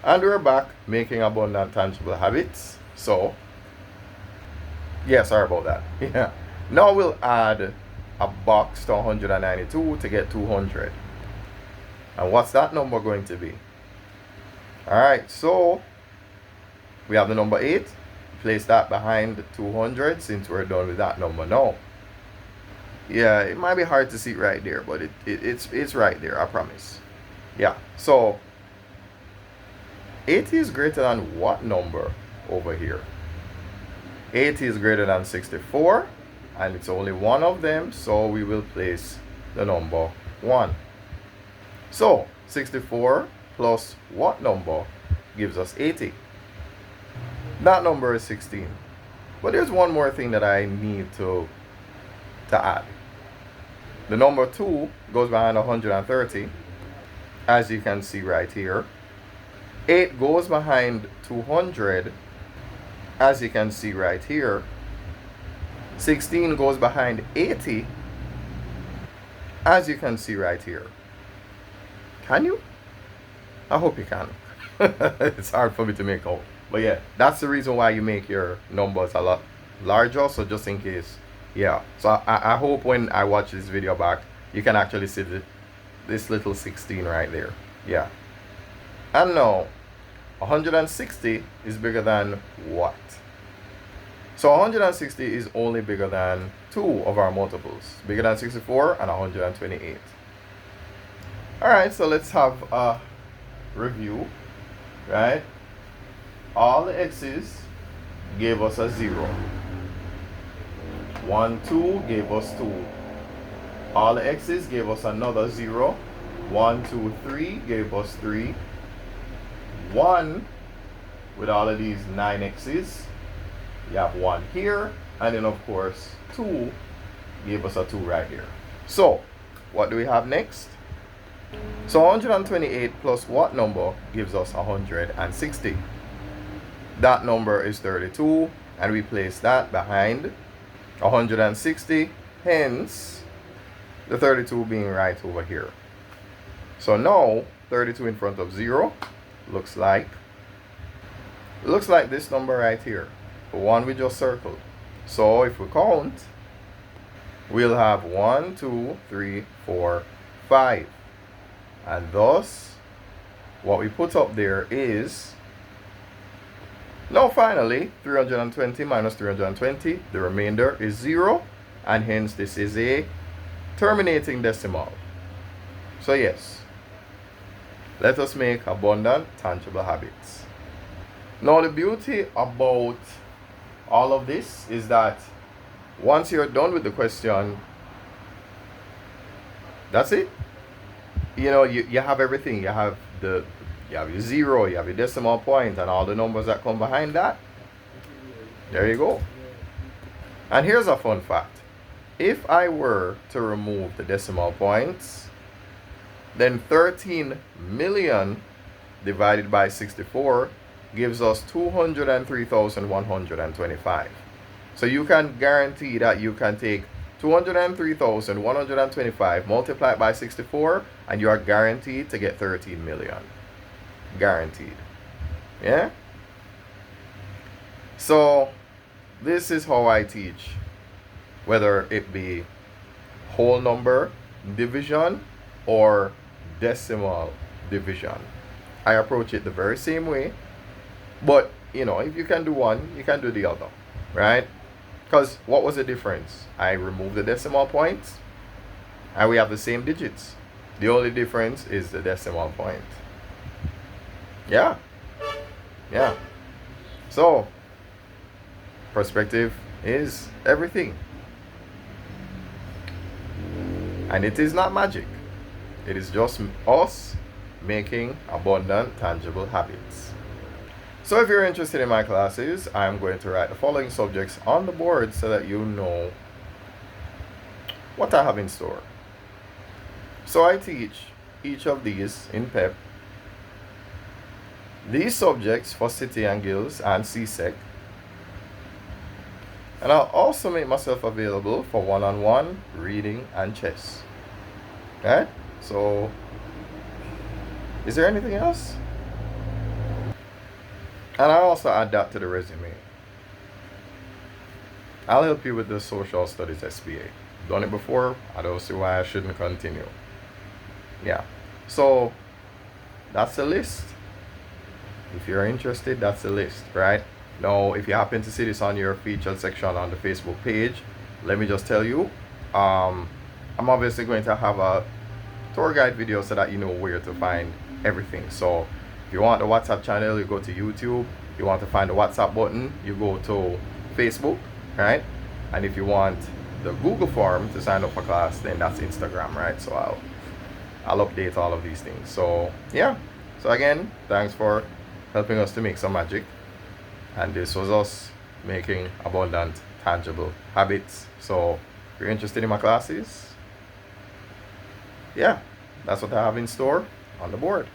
And we're back making abundant tangible habits. So, yeah, sorry about that. Yeah. Now we'll add a box to 192 to get 200. And what's that number going to be? Alright, so we have the number 8. Place that behind 200 since we're done with that number now. Yeah, it might be hard to see it right there, but it's right there, I promise. Yeah, so 80 is greater than what number over here? 80 is greater than 64, and it's only one of them, so we will place the number 1. So 64 plus what number gives us 80? That number is 16. But there's one more thing that I need to add. The number 2 goes behind 130, as you can see right here. 8 goes behind 200, as you can see right here. 16 goes behind 80, as you can see right here. Can you? I hope you can. It's hard for me to make out. But yeah, that's the reason why you make your numbers a lot larger, so just in case. Yeah, so I hope when I watch this video back, you can actually see this little 16 right there. Yeah. And now, 160 is bigger than what? So 160 is only bigger than 2 of our multiples. Bigger than 64 and 128. Alright, so let's have a review, right? All the x's gave us a 0. 1, 2 gave us 2. All the x's gave us another 0. 1, 2, 3 gave us 3. 1 with all of these 9 x's. You have 1 here, and then of course 2 gave us a 2 right here. So what do we have next? So 128 plus what number gives us 160? That number is 32, and we place that behind 160, hence the 32 being right over here. So now 32 in front of 0 looks like this number right here, the one we just circled. So if we count, we'll have 1, 2, 3, 4, 5. And thus, what we put up there is, now finally, 320 minus 320, the remainder is 0, and hence this is a terminating decimal. So yes, let us make abundant tangible habits. Now the beauty about all of this is that once you're done with the question, that's it. You know, you have everything. You have your 0, you have your decimal point, and all the numbers that come behind that. There you go. And here's a fun fact. If I were to remove the decimal points, then 13 million divided by 64 gives us 203,125. So you can guarantee that you can take 203,125 multiplied by 64, and you are guaranteed to get 13 million. Guaranteed. Yeah? So this is how I teach, whether it be whole number division or decimal division. I approach it the very same way, but you know, if you can do one, you can do the other, right? Because what was the difference? I removed the decimal points and we have the same digits. The only difference is the decimal point. Yeah. Yeah. So, perspective is everything. And it is not magic. It is just us making abundant, tangible habits. So if you're interested in my classes, I'm going to write the following subjects on the board so that you know what I have in store. So I teach each of these in PEP. These subjects for City and Guilds and CSEC. And I'll also make myself available for one-on-one reading and chess. Okay? So, is there anything else? And I also add that to the resume. I'll help you with the social studies SPA. Done it before, I don't see why I shouldn't continue. Yeah. So that's the list. If you're interested, that's the list, right? Now, if you happen to see this on your featured section on the Facebook page, let me just tell you, I'm obviously going to have a tour guide video so that you know where to find everything. So if you want the WhatsApp channel, you go to YouTube. If you want to find the WhatsApp button, you go to Facebook, right? And if you want the Google form to sign up for class, then that's Instagram, right? So I'll update all of these things. So yeah. So again, thanks for helping us to make some magic. And this was us making abundant, tangible habits. So if you're interested in my classes, yeah, that's what I have in store on the board.